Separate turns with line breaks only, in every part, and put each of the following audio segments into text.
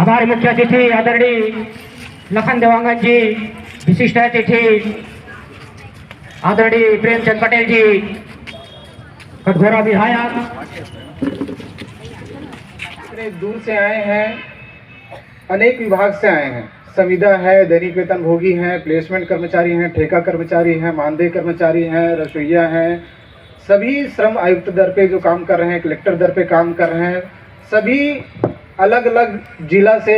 हमारे मुख्य अतिथि आदरणीय लखन देवांगन जी, विशिष्ट अतिथि आदरणीय प्रेमचंद पटेल जी, कटघोरा विधायक।
इतने दूर से आए हैं, अनेक विभाग से आए हैं। संविदा है, दैनिक वेतन भोगी हैं, प्लेसमेंट कर्मचारी हैं, ठेका कर्मचारी हैं, मानदेय कर्मचारी हैं, रसोइया हैं, सभी श्रम आयुक्त दर पे जो काम कर रहे हैं, कलेक्टर दर पे काम कर रहे हैं, सभी अलग अलग जिला से,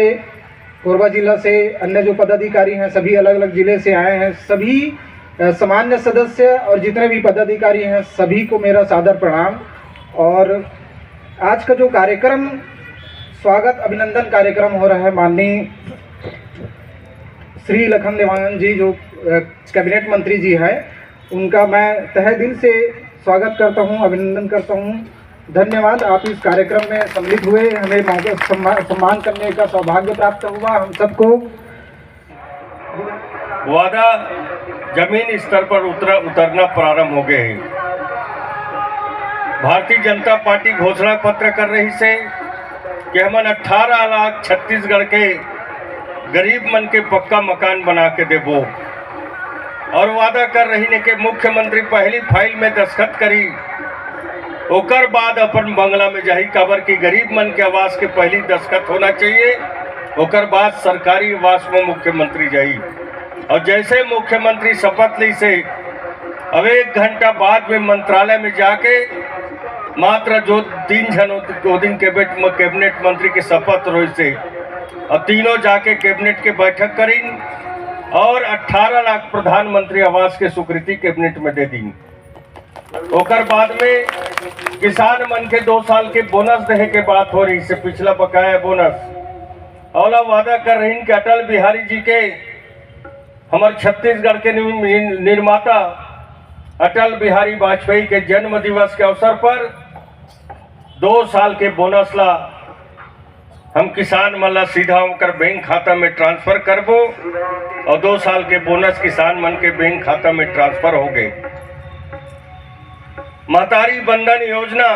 कोरबा जिला से, अन्य जो पदाधिकारी हैं सभी अलग अलग जिले से आए हैं। सभी सामान्य सदस्य और जितने भी पदाधिकारी हैं सभी को मेरा सादर प्रणाम। और आज का जो कार्यक्रम, स्वागत अभिनंदन कार्यक्रम हो रहा है, माननीय श्री लखन देवांगन जी जो कैबिनेट मंत्री जी हैं, उनका मैं तहे दिल से स्वागत करता हूं, अभिनंदन करता हूं। धन्यवाद, आप इस कार्यक्रम में सम्मिलित हुए, हमें सम्मान करने का सौभाग्य प्राप्त हुआ हम सबको।
वादा जमीन स्तर पर उतरना प्रारंभ हो गए हैं। भारतीय जनता पार्टी घोषणा पत्र कर रही से कि हमन 18 लाख छत्तीसगढ़ के गरीब मन के पक्का मकान बना के देबो, और वादा कर रही ने कि मुख्यमंत्री पहली फाइल में दस्तखत करी, ओकर बाद अपन बंगला में जाही, काबर की गरीब मन के आवास के पहली दस्तखत होना चाहिए, ओकर बाद सरकारी आवास में मुख्यमंत्री जाही। और जैसे मुख्यमंत्री शपथ ली से अब 1 घंटा बाद में मंत्रालय में जाके मात्र जो 3 जन दो दिन कैबिनेट मंत्री के शपथ रोई से और तीनों जाके कैबिनेट के बैठक करी और 18 लाख प्रधानमंत्री आवास के स्वीकृति कैबिनेट में दे दी। ओकर बाद में किसान मन के 2 साल के बोनस देने के बात हो रही से, पिछला बकाया बोनस। और वादा कर रही कि अटल बिहारी जी के, हमारे छत्तीसगढ़ के निर्माता अटल बिहारी वाजपेयी के जन्म दिवस के अवसर पर 2 साल के बोनस ला हम किसान मन ला सीधा होकर बैंक खाता में ट्रांसफर करबो, और 2 साल के बोनस किसान मन के बैंक खाता में ट्रांसफर हो गए। महतारी बंधन योजना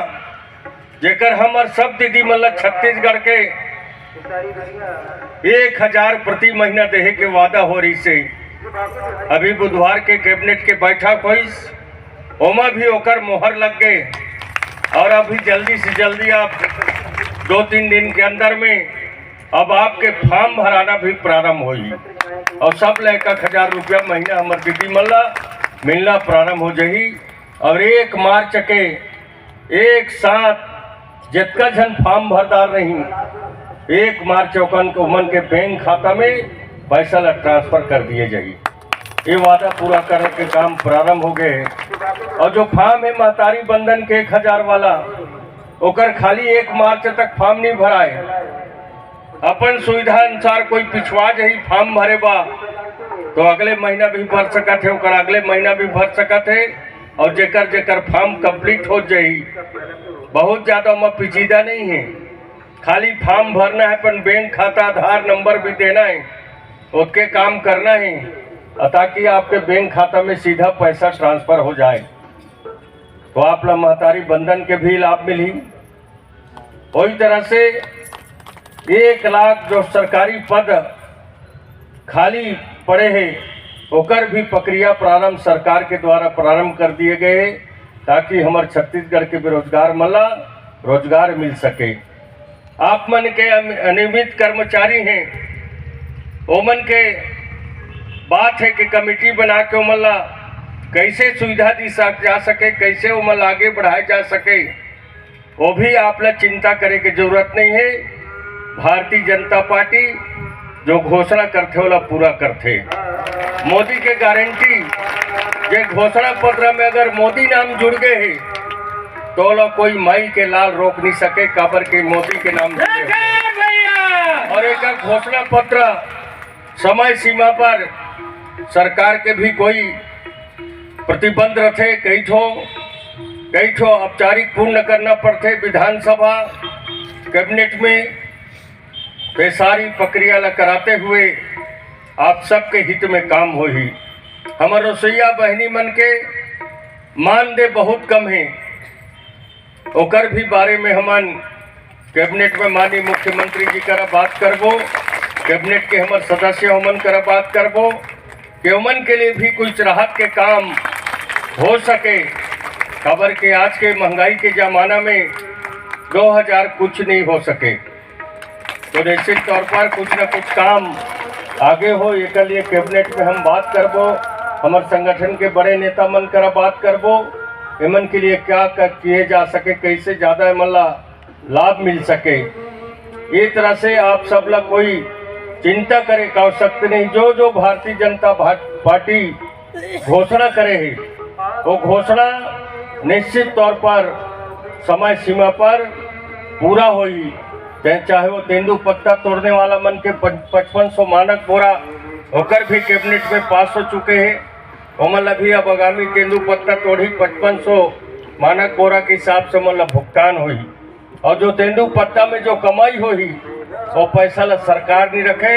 जेकर हमर सब दीदी मन ला छत्तीसगढ़ के 1000 प्रति महीना देहे के वादा हो रही से, अभी बुधवार के कैबिनेट के बैठक हुई, ओमा भी ओकर मोहर लग गए, और अभी जल्दी से जल्दी आप 2-3 दिन के अंदर में अब आपके फॉर्म भराना भी प्रारंभ होगी, और सब लाख 1000 रुपया महीना हमार दीदी मन ला मिलना प्रारंभ हो जाही। और 1 मार्च के एक साथ जितना जन फॉर्म भरदार नहीं, 1 मार्च उमन के बैंक खाता में पैसा ला ट्रांसफर कर दिए जाइए। ये वादा पूरा करने के काम प्रारंभ हो गए। और जो फॉर्म है महतारी बंधन के 1000 वाला, ओकर खाली 1 मार्च तक फॉर्म नहीं भराए, अपन सुविधा अनुसार कोई पिछवा जाही फॉर्म भरे बा तो अगले महीना भी भर सकत है, ओकर अगले महीना भी भर सकत है, और जेकर जेकर फॉर्म कंप्लीट हो जाही। बहुत ज़्यादा में पेचीदा नहीं है, खाली फॉर्म भरना है, अपन बैंक खाता आधार नंबर भी देना है, उसके काम करना है, ताकि आपके बैंक खाता में सीधा पैसा ट्रांसफर हो जाए। तो आप लोग महतारी बंधन के भी लाभ मिली। वही तरह से 1 लाख जो सरकारी पद खाली पड़े हैं, ओकर भी प्रक्रिया प्रारंभ सरकार के द्वारा प्रारंभ कर दिए गए, ताकि हमारे छत्तीसगढ़ के बेरोजगार मला रोजगार मिल सके। आप मन के अनियमित कर्मचारी हैं, ओमन के बात है कि कमेटी बना के ओमन ला कैसे सुविधा दी जा सके, कैसे ओमन आगे बढ़ाया जा सके, वो भी आप ला चिंता करे की जरूरत नहीं है। भारतीय जनता पार्टी जो घोषणा करते होला पूरा करते। मोदी के गारंटी ये घोषणा पत्र में अगर मोदी नाम जुड़ गए है तो लोग कोई माई के लाल रोक नहीं सके, काबर के मोदी के नाम और एक घोषणा पत्र समय सीमा पर सरकार के भी कोई प्रतिबंध रहे, कई ठो औपचारिक पूर्ण करना पड़ते विधानसभा कैबिनेट में। वे सारी प्रक्रिया ला कराते हुए आप सबके हित में काम हो ही। हमारे रसोइया बहनी मन के मानदेय बहुत कम है, ओकर भी बारे में हमन कैबिनेट में माननीय मुख्यमंत्री जी करा बात करबो, कैबिनेट के हमारे सदस्य हमन करा बात करबो कि उमन के लिए भी कुछ राहत के काम हो सके। खबर के आज के महंगाई के ज़माना में 2000 कुछ नहीं हो सके, तो निश्चित तौर पर कुछ न कुछ काम आगे हो, एक लिए कैबिनेट में हम बात करबो, हमारे संगठन के बड़े नेता मन करा बात करबो, एमन के लिए क्या किए जा सके, कैसे ज़्यादा एमन लाभ मिल सके। ये तरह से आप सब लोग कोई चिंता करे का आवश्यकता नहीं। जो भारतीय जनता पार्टी घोषणा करे है, वो घोषणा निश्चित तौर पर समय सीमा पर पूरा होई। चाहे वो तेंदुपत्ता तोड़ने वाला मन के 5500 मानक बोरा होकर भी कैबिनेट में पास हो चुके हैं। उमन अभी अब आगामी तेंदुपत्ता तोड़ी 5500 मानक बोरा के हिसाब से मतलब भुगतान हुई, और जो तेंदुपत्ता में जो कमाई हुई वो पैसा ला सरकार नहीं रखे,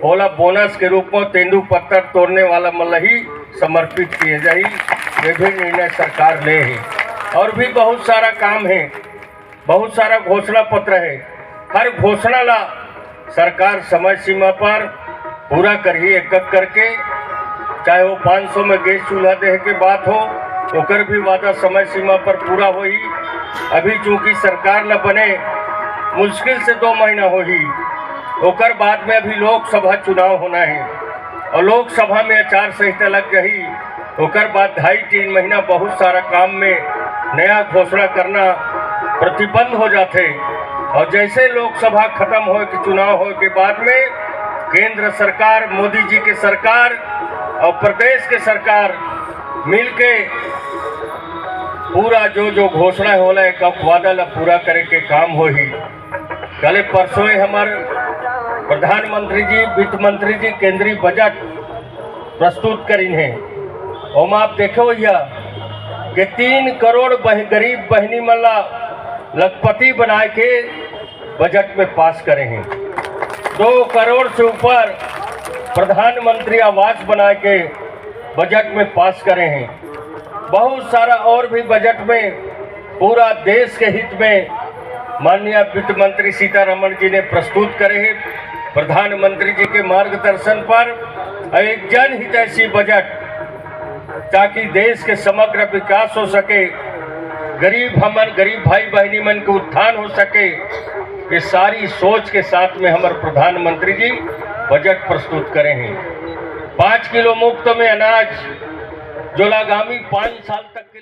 ओला बोनस के रूप में तेंदुपत्ता तोड़ने वाला मतलब ही समर्पित किए जाए। ये भी निर्णय सरकार ले है। और भी बहुत सारा काम है, बहुत सारा घोषणा पत्र है। हर घोषणा ला सरकार समय सीमा पर पूरा करिए एक एक करके। चाहे वो 500 में गैस चूल्हा दे के बात हो, ओकर भी वादा समय सीमा पर पूरा होई। अभी चूंकि सरकार न बने मुश्किल से 2 महीना होही, ओकर बाद में अभी लोकसभा चुनाव होना है, और लोकसभा में आचार संहिता लग गई। ओकर बाद 2.5-3 महीना बहुत सारा काम में नया घोषणा करना प्रतिबंध हो जाते। और जैसे लोकसभा खत्म हो के चुनाव हो के बाद में केंद्र सरकार, मोदी जी के सरकार और प्रदेश के सरकार मिलके पूरा जो घोषणा होला एक वादा ला पूरा करे के काम हो ही। कल परसों हमारे प्रधानमंत्री जी, वित्त मंत्री जी केंद्रीय बजट प्रस्तुत करी हैं। और आप देखो भैया कि 3 करोड़ गरीब बहनी मल्ला लखपति बना के बजट में पास करे हैं। 2 करोड़ से ऊपर प्रधानमंत्री आवास बना के बजट में पास करे हैं। बहुत सारा और भी बजट में पूरा देश के हित में माननीय वित्त मंत्री सीतारमण जी ने प्रस्तुत करे हैं। प्रधानमंत्री जी के मार्गदर्शन पर एक जनहितैषी बजट, ताकि देश के समग्र विकास हो सके, गरीब भाई बहनी मन के उत्थान हो सके। ये सारी सोच के साथ में हमारे प्रधानमंत्री जी बजट प्रस्तुत करे हैं। 5 किलो मुफ्त में अनाज जो आगामी 5 साल तक के